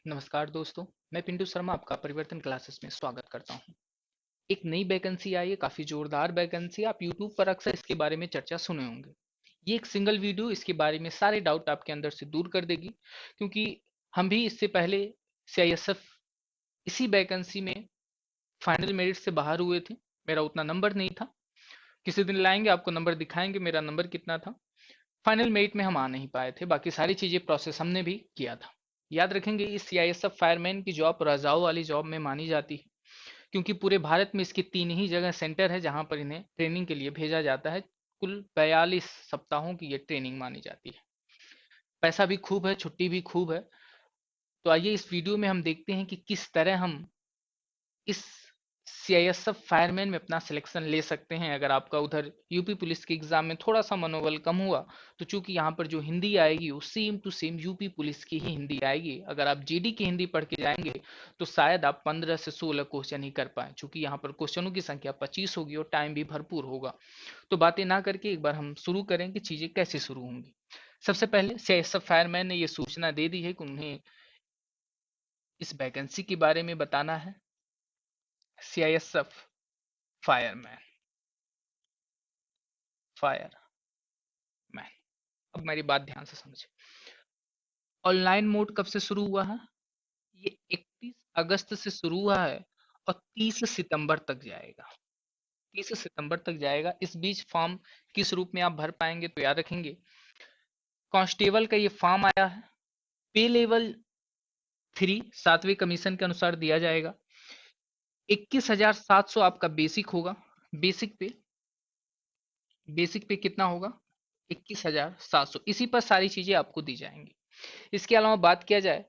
नमस्कार दोस्तों, मैं पिंटू शर्मा आपका परिवर्तन क्लासेस में स्वागत करता हूं। एक नई वैकेंसी आई है, काफ़ी ज़ोरदार वैकेंसी। आप यूट्यूब पर अक्सर इसके बारे में चर्चा सुने होंगे। ये एक सिंगल वीडियो इसके बारे में सारे डाउट आपके अंदर से दूर कर देगी, क्योंकि हम भी इससे पहले सीआईएसएफ इसी वैकेंसी में फाइनल मेरिट से बाहर हुए थे। मेरा उतना नंबर नहीं था। किसी दिन लाएंगे, आपको नंबर दिखाएंगे मेरा नंबर कितना था। फाइनल मेरिट में हम आ नहीं पाए थे, बाकी सारी चीज़ें प्रोसेस हमने भी किया था। याद रखेंगे, इस सीआईएसएफ फायरमैन की जॉब रजाओं वाली जॉब में मानी जाती है, क्योंकि पूरे भारत में इसकी 3 ही जगह सेंटर है जहां पर इन्हें ट्रेनिंग के लिए भेजा जाता है। कुल 42 सप्ताहों की ये ट्रेनिंग मानी जाती है। पैसा भी खूब है, छुट्टी भी खूब है। तो आइए इस वीडियो में हम देखते हैं कि किस तरह हम इस सीआईएसएफ फायरमैन में अपना सिलेक्शन ले सकते हैं। अगर आपका उधर यूपी पुलिस के एग्जाम में थोड़ा सा मनोबल कम हुआ, तो चूंकि यहाँ पर जो हिंदी आएगी वो same to same UP police की ही हिंदी आएगी। अगर आप जीडी की हिंदी पढ़ के जाएंगे तो शायद आप 15 से 16 क्वेश्चन ही कर पाए, चूंकि यहाँ पर क्वेश्चनों की संख्या 25 होगी और टाइम भी भरपूर होगा। तो बातें ना करके एक बार हम शुरू करें कि चीजें कैसे शुरू होंगी। सबसे पहले सीआईएसएफ फायरमैन ने यह सूचना दे दी है कि उन्हें इस वैकेंसी के बारे में बताना है। CISF fireman, fireman. अब मेरी बात ध्यान से समझे। ऑनलाइन मोड कब से शुरू हुआ है? ये 31 अगस्त से शुरू हुआ है और 30 सितंबर तक जाएगा। 30 सितंबर तक जाएगा। इस बीच फॉर्म किस रूप में आप भर पाएंगे, तो याद रखेंगे, कांस्टेबल का ये फॉर्म आया है। पे लेवल 3 सातवें कमीशन के अनुसार दिया जाएगा। 21,700 आपका बेसिक होगा। बेसिक पे बेसिक पे कितना होगा? 21,700। इसी पर सारी चीजें आपको दी जाएंगी। इसके अलावा बात किया जाए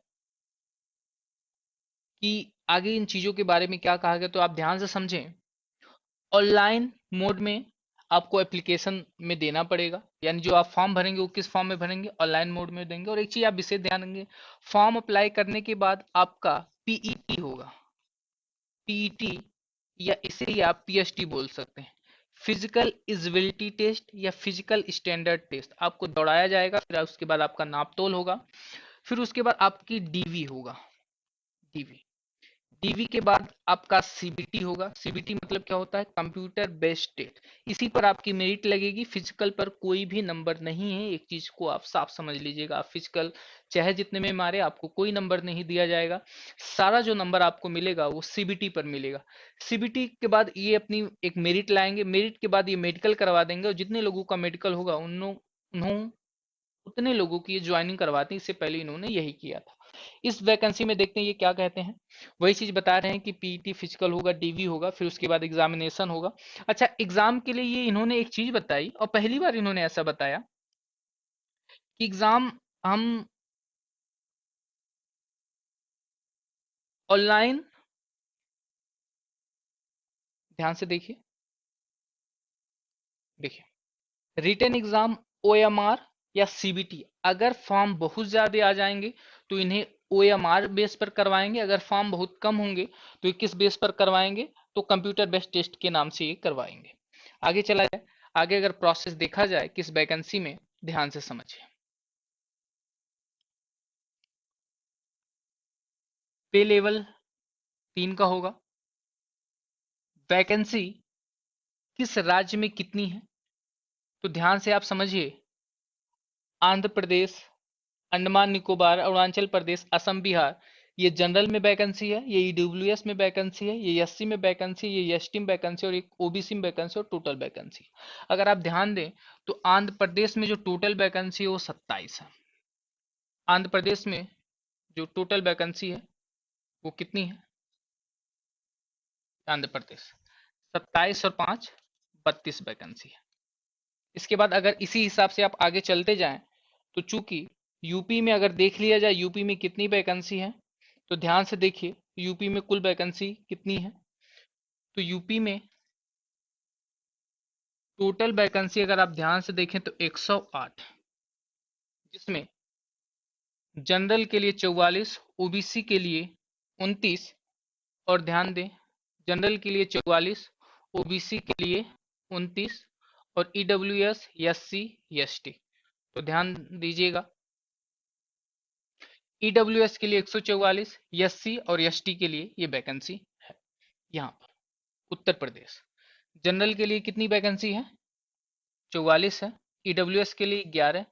कि आगे इन चीजों के बारे में क्या कहा गया, तो आप ध्यान से समझें। ऑनलाइन मोड में आपको एप्लीकेशन में देना पड़ेगा, यानी जो आप फॉर्म भरेंगे वो किस फॉर्म में भरेंगे? ऑनलाइन मोड में देंगे। और एक चीज आप विशेष ध्यान देंगे, फॉर्म अप्लाई करने के बाद आपका पीईटी होगा। पीईटी या इसे ही आप पीएसटी बोल सकते हैं, फिजिकल इजिबिलिटी टेस्ट या फिजिकल स्टैंडर्ड टेस्ट। आपको दौड़ाया जाएगा, फिर उसके बाद आपका नाप तोल होगा, फिर उसके बाद आपकी डीवी होगा। डीवी डीवी के बाद आपका सीबीटी होगा। सीबीटी मतलब क्या होता है? Computer based test. इसी पर आपकी मेरिट लगेगी। फिजिकल पर कोई भी नंबर नहीं है, एक चीज को आप साफ समझ लीजिएगा। आप फिजिकल चाहे जितने में मारे, आपको कोई नंबर नहीं दिया जाएगा। सारा जो नंबर आपको मिलेगा वो सीबीटी पर मिलेगा। सीबीटी के बाद ये अपनी एक मेरिट लाएंगे। मेरिट के बाद ये मेडिकल करवा देंगे, और जितने लोगों का मेडिकल होगा उन्होंने उतने लोगों की ज्वाइनिंग करवाते हैं। इससे पहले इन्होंने यही किया था। इस वैकेंसी में देखते हैं ये क्या कहते हैं। वही चीज बता रहे हैं कि पीईटी फिजिकल होगा, डीवी होगा, फिर उसके बाद एग्जामिनेशन होगा। अच्छा, एग्जाम के लिए ये इन्होंने एक चीज बताई, और पहली बार इन्होंने ऐसा बताया कि एग्जाम हम ऑनलाइन, ध्यान से देखिए, देखिए, रिटन एग्जाम, ओएमआर या सीबीटी। अगर फॉर्म बहुत ज्यादा आ जाएंगे तो इन्हें ओएमआर बेस पर करवाएंगे। अगर फॉर्म बहुत कम होंगे तो ये किस बेस पर करवाएंगे? तो कंप्यूटर बेस्ड टेस्ट के नाम से ये करवाएंगे। आगे चला जाए। आगे अगर प्रोसेस देखा जाए किस वैकेंसी में, ध्यान से समझिए। पे लेवल 3 का होगा। वैकेंसी किस राज्य में कितनी है, तो ध्यान से आप समझिए। आंध्र प्रदेश, अंडमान निकोबार, अरुणाचल प्रदेश, असम, बिहार, ये जनरल में वैकेंसी है, ये ईडब्ल्यूएस में वैकेंसी है, ये एससी में वैकेंसी है, ये एसटी में वैकेंसी, और एक ओबीसी में वैकेंसी, और टोटल वैकेंसी। अगर आप ध्यान दें तो आंध्र प्रदेश में जो टोटल वैकेंसी है वो 27 है। आंध्र प्रदेश में जो टोटल वैकेंसी है वो कितनी है? आंध्र प्रदेश 27 और 5 32 वैकेंसी है। इसके बाद अगर इसी हिसाब से आप आगे चलते जाएं, तो चूंकि यूपी में अगर देख लिया जाए यूपी में कितनी वैकेंसी है, तो ध्यान से देखिए यूपी में कुल वैकेंसी कितनी है। तो यूपी में टोटल वैकेंसी अगर आप ध्यान से देखें तो 108, जिसमें जनरल के लिए 44, ओबीसी के लिए 29, और ध्यान दें, जनरल के लिए 44, ओबीसी के लिए 29, और ईडब्ल्यूएस, एससी, एसटी। तो ध्यान दीजिएगा, ईडब्ल्यूएस के लिए 144, एससी और एसटी के लिए ये वैकेंसी है। यहाँ पर उत्तर प्रदेश जनरल के लिए कितनी वैकेंसी है? 44 है। ईडब्ल्यूएस के लिए 11,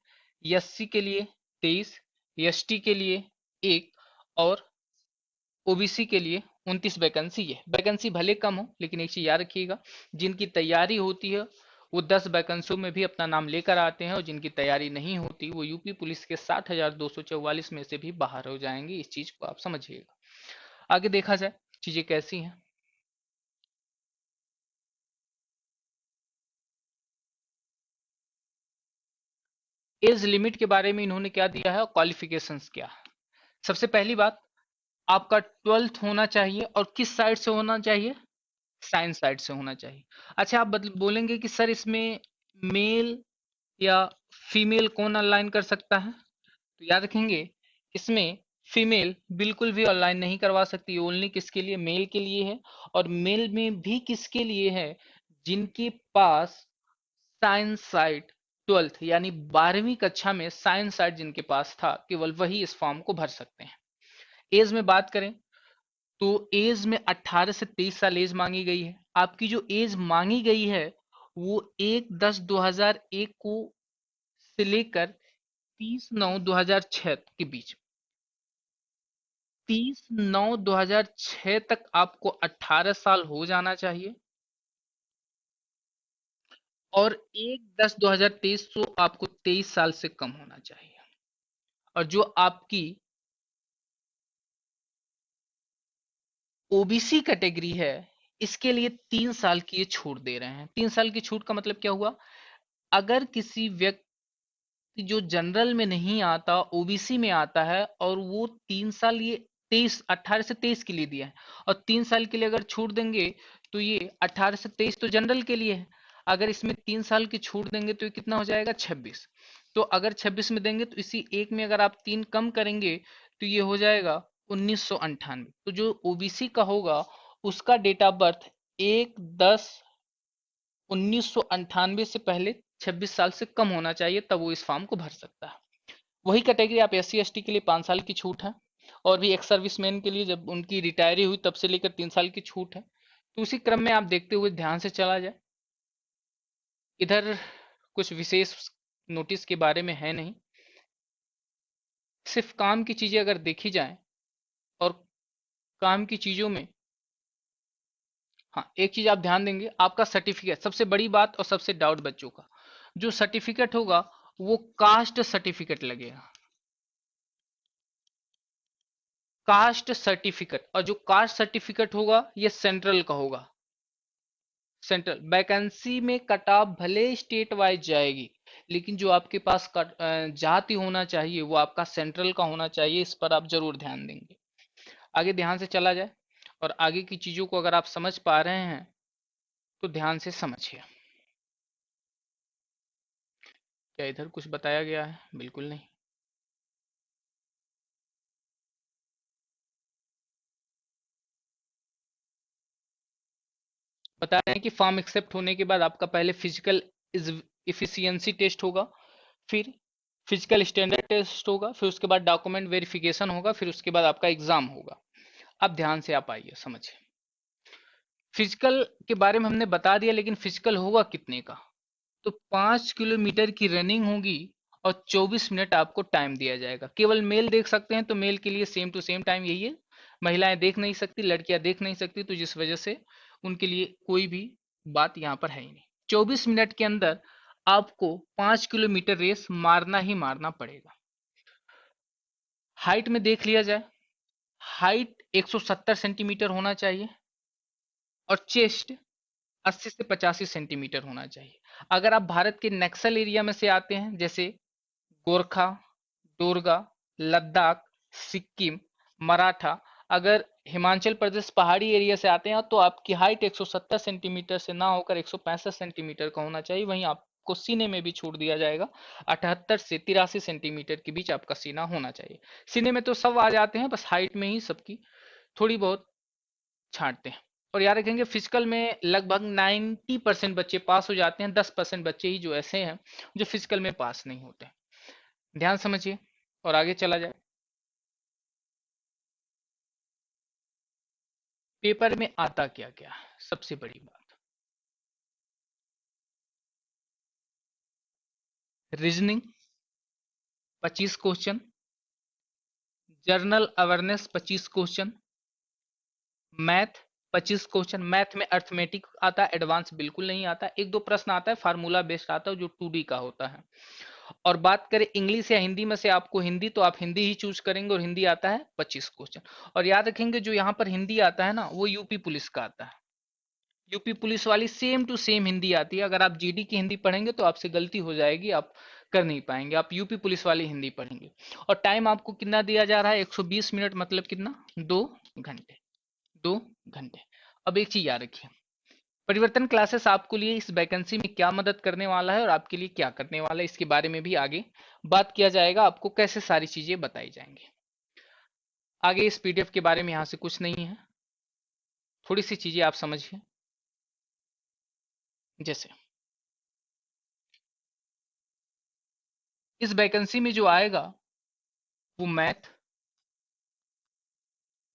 एससी के लिए 23, एसटी के लिए 1 और ओबीसी के लिए 29 वैकेंसी है। वैकेंसी भले कम हो, लेकिन एक चीज याद रखिएगा, जिनकी तैयारी होती है वो 10 वैकेंसियों में भी अपना नाम लेकर आते हैं, और जिनकी तैयारी नहीं होती वो यूपी पुलिस के 60,244 में से भी बाहर हो जाएंगे। इस चीज को आप समझिएगा। आगे देखा जाए चीजें कैसी हैं। एज लिमिट के बारे में इन्होंने क्या दिया है और क्वालिफिकेशंस क्या है। सबसे पहली बात, आपका 12th होना चाहिए, और किस साइड से होना चाहिए? साइंस साइड से होना चाहिए। अच्छा, आप बोलेंगे कि सर इसमें मेल या फीमेल कौन ऑनलाइन कर सकता है? तो याद रखेंगे, इसमें फीमेल बिल्कुल भी ऑनलाइन नहीं करवा सकती। ओनली किसके लिए? मेल के लिए है। और मेल में भी किसके लिए है? जिनके पास साइंस साइड 12th यानी 12वीं कक्षा में साइंस साइड जिनके पास था, केवल वही इस फॉर्म को भर सकते हैं। एज में बात करें तो एज में 18 से 23 साल एज मांगी गई है। आपकी जो एज मांगी गई है वो 1/10/2001 को से लेकर 30/9/2006 के बीच, 30/9/2006 तक आपको 18 साल हो जाना चाहिए, और 1/10/2023 को आपको 23 साल से कम होना चाहिए। और जो आपकी ओबीसी कैटेगरी है, इसके लिए 3 साल की ये छूट दे रहे हैं। 3 साल की छूट का मतलब क्या हुआ? अगर किसी व्यक्ति जो जनरल में नहीं आता, ओबीसी में आता है, और वो 3 साल, ये 18 से 23 के लिए दिया है, और 3 साल के लिए अगर छूट देंगे तो ये 18 से 23 तो जनरल के लिए है। अगर इसमें 3 साल की छूट देंगे तो ये कितना हो जाएगा? 26। तो अगर 26 में देंगे तो इसी एक में अगर आप 3 कम करेंगे तो ये हो जाएगा 1998। तो जो ओबीसी का होगा उसका डेट ऑफ बर्थ 1/10/1998 से पहले 26 साल से कम होना चाहिए, तब वो इस फॉर्म को भर सकता है। वही कैटेगरी आप एस सी एस टी के लिए 5 साल की छूट है, और भी एक्स सर्विसमैन के लिए जब उनकी रिटायरी हुई तब से लेकर 3 साल की छूट है। तो उसी क्रम में आप देखते हुए ध्यान से चला जाए। इधर कुछ विशेष नोटिस के बारे में है नहीं, सिर्फ काम की चीजें अगर देखी जाए, और काम की चीजों में, हाँ एक चीज आप ध्यान देंगे, आपका सर्टिफिकेट, सबसे बड़ी बात और सबसे डाउट बच्चों का, जो सर्टिफिकेट होगा वो कास्ट सर्टिफिकेट लगेगा। कास्ट सर्टिफिकेट, और जो कास्ट सर्टिफिकेट होगा ये सेंट्रल का होगा। सेंट्रल वैकेंसी में कट ऑफ भले स्टेट वाइज जाएगी, लेकिन जो आपके पास जाति होना चाहिए वो आपका सेंट्रल का होना चाहिए। इस पर आप जरूर ध्यान देंगे। आगे ध्यान से चला जाए, और आगे की चीजों को अगर आप समझ पा रहे हैं तो ध्यान से समझिए। क्या इधर कुछ बताया गया है? बिल्कुल नहीं। बता रहे हैं कि फॉर्म एक्सेप्ट होने के बाद आपका पहले फिजिकल इफिशियंसी टेस्ट होगा, फिर फिजिकल स्टैंडर्ड टेस्ट होगा, फिर उसके बाद डॉक्यूमेंट वेरिफिकेशन होगा, फिर उसके बाद आपका एग्जाम होगा। अब ध्यान से आप आइए समझिए। फिजिकल के बारे में हमने बता दिया, लेकिन फिजिकल होगा कितने का? तो 5 किलोमीटर की रनिंग होगी, और 24 मिनट आपको टाइम दिया जाएगा। केवल मेल देख सकते हैं, तो मेल के लिए सेम टू सेम टाइम यही है। महिलाएं देख नहीं सकती, लड़कियां देख नहीं सकती, तो जिस वजह से उनके लिए कोई भी बात यहाँ पर है ही नहीं। 24 मिनट के अंदर आपको 5 किलोमीटर रेस मारना ही मारना पड़ेगा। हाइट में देख लिया जाए, हाइट 170 सेंटीमीटर होना चाहिए, और चेस्ट 80 से 85 सेंटीमीटर होना चाहिए। अगर आप भारत के नक्सल एरिया में से आते हैं, जैसे गोरखा, डोरगा, लद्दाख, सिक्किम, मराठा, अगर हिमाचल प्रदेश पहाड़ी एरिया से आते हैं तो आपकी हाइट 170 सेंटीमीटर से ना होकर 165 सेंटीमीटर का होना चाहिए। वहीं आपको सीने में भी छूट दिया जाएगा, 78 से 83 सेंटीमीटर के बीच आपका सीना होना चाहिए। सीने में तो सब आ जाते हैं, बस हाइट में ही सबकी थोड़ी बहुत छांटते हैं। और याद रखेंगे, फिजिकल में लगभग 90% बच्चे पास हो जाते हैं, 10% बच्चे ही जो ऐसे हैं जो फिजिकल में पास नहीं होते। ध्यान समझिए, और आगे चला जाए। पेपर में आता क्या क्या है, सबसे बड़ी बात। Reasoning 25 question, journal awareness 25 question, math 25 question. Math में अर्थमेटिक आता है, एडवांस बिल्कुल नहीं आता। एक दो प्रश्न आता है फार्मूला बेस्ड आता है जो 2D का होता है। और बात करें इंग्लिश या हिंदी में से आपको हिंदी, तो आप हिंदी ही चूज करेंगे और हिंदी आता है 25 क्वेश्चन। और याद रखेंगे जो यहाँ पर हिंदी आता है ना, वो यूपी पुलिस का आता है। यूपी पुलिस वाली सेम टू सेम हिंदी आती है। अगर आप जीडी की हिंदी पढ़ेंगे तो आपसे गलती हो जाएगी, आप कर नहीं पाएंगे। आप यूपी पुलिस वाली हिंदी पढ़ेंगे। और टाइम आपको कितना दिया जा रहा है, 120 मिनट, मतलब कितना, 2 घंटे। 2 घंटे। अब एक चीज याद रखिए, परिवर्तन क्लासेस आपको लिए इस वैकेंसी में क्या मदद करने वाला है और आपके लिए क्या करने वाला है, इसके बारे में भी आगे बात किया जाएगा। आपको कैसे सारी चीजें बताई जाएंगी आगे। इस पीडीएफ के बारे में यहां से कुछ नहीं है, थोड़ी सी चीजें आप समझिए। जैसे इस वैकेंसी में जो आएगा वो मैथ,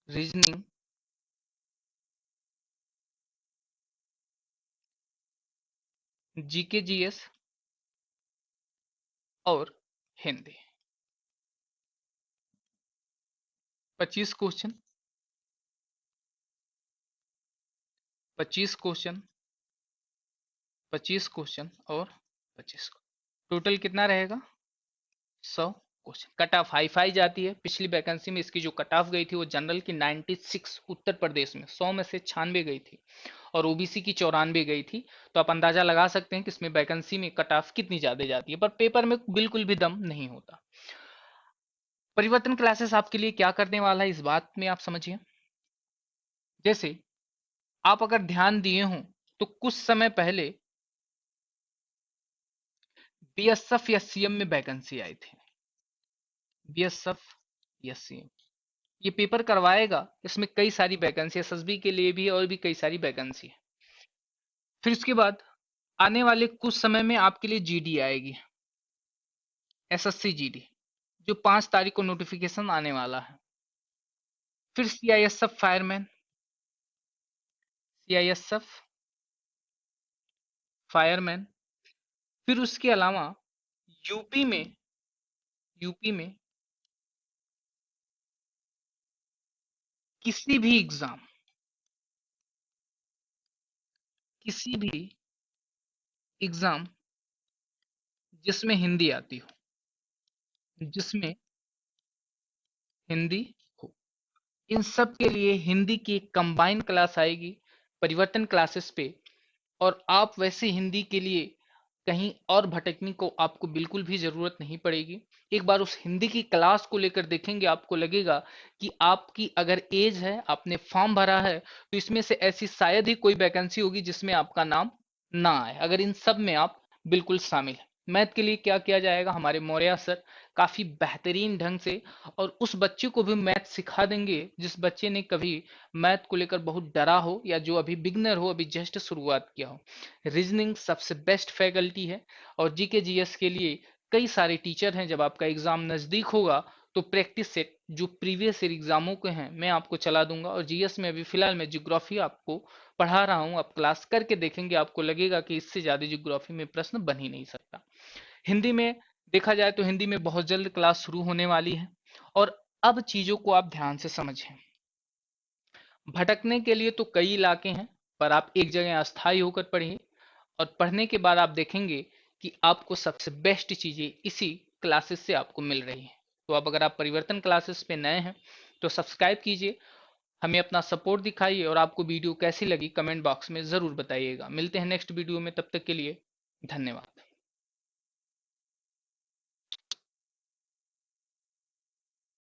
रीजनिंग, जीके जीएस और हिंदी। 25 क्वेश्चन, 25 क्वेश्चन, 25 क्वेश्चन और 25। टोटल कितना रहेगा, 100 question. Cut off hi fi जाती है। पिछली वैकेंसी में इसकी जो कट ऑफ गई थी वो जनरल की 96 उत्तर प्रदेश में, 100 में से 96 गई थी, और ओबीसी की 94 गई थी। तो आप अंदाजा लगा सकते हैं कि इसमें वैकेंसी में कट ऑफ कितनी ज्यादा जाती है, पर पेपर में बिल्कुल भी दम नहीं होता। परिवर्तन क्लासेस आपके लिए क्या करने वाला है, इस बात में आप समझिए। जैसे आप अगर ध्यान दिए हों तो कुछ समय पहले बीएसएफ या सीएम में वैकेंसी आई थी। बीएसएफ या सीएम ये पेपर करवाएगा, इसमें कई सारी वैकेंसी, एसएसबी के लिए भी है और भी कई सारी वैकेंसी है। फिर उसके बाद आने वाले कुछ समय में आपके लिए जीडी आएगी, एसएससी जीडी, जो 5 तारीख को नोटिफिकेशन आने वाला है। फिर सीआईएसएफ फायरमैन, सीआईएसएफ फायरमैन। फिर उसके अलावा यूपी में, यूपी में किसी भी एग्जाम, किसी भी एग्जाम जिसमें हिंदी आती हो, जिसमें हिंदी हो, इन सब के लिए हिंदी की एक कंबाइन क्लास आएगी परिवर्तन क्लासेस पे। और आप वैसे हिंदी के लिए कहीं और भटकने को आपको बिल्कुल भी जरूरत नहीं पड़ेगी। एक बार उस हिंदी की क्लास को लेकर देखेंगे, आपको लगेगा कि आपकी अगर एज है, आपने फॉर्म भरा है, तो इसमें से ऐसी शायद ही कोई वैकेंसी होगी जिसमें आपका नाम ना आए, अगर इन सब में आप बिल्कुल शामिल हैं। मैथ के लिए क्या किया जाएगा, हमारे मौर्य सर काफी बेहतरीन ढंग से और उस बच्चे को भी मैथ सिखा देंगे जिस बच्चे ने कभी मैथ को लेकर बहुत डरा हो या जो अभी बिगनर हो, अभी जस्ट शुरुआत किया हो। रीजनिंग सबसे बेस्ट फैकल्टी है। और जीके जीएस के लिए कई सारे टीचर हैं। जब आपका एग्जाम नजदीक होगा तो प्रैक्टिस सेट जो प्रीवियस ईयर एग्जामों के हैं मैं आपको चला दूंगा। और जीएस में अभी फिलहाल मैं ज्योग्राफी आपको पढ़ा रहा हूं, आप क्लास करके देखेंगे, आपको लगेगा कि इससे ज्यादा ज्योग्राफी में प्रश्न बन ही नहीं सकता। हिंदी में देखा जाए तो हिंदी में बहुत जल्द क्लास शुरू होने वाली है। और अब चीजों को आप ध्यान से समझें। भटकने के लिए तो कई इलाके हैं, पर आप एक जगह अस्थायी होकर पढ़िए। और पढ़ने के बाद आप देखेंगे कि आपको सबसे बेस्ट चीजें इसी क्लासेस से आपको मिल रही हैं। तो अब अगर आप परिवर्तन क्लासेस पे नए हैं तो सब्सक्राइब कीजिए, हमें अपना सपोर्ट दिखाइए, और आपको वीडियो कैसी लगी कमेंट बॉक्स में जरूर बताइएगा। मिलते हैं नेक्स्ट वीडियो में, तब तक के लिए धन्यवाद।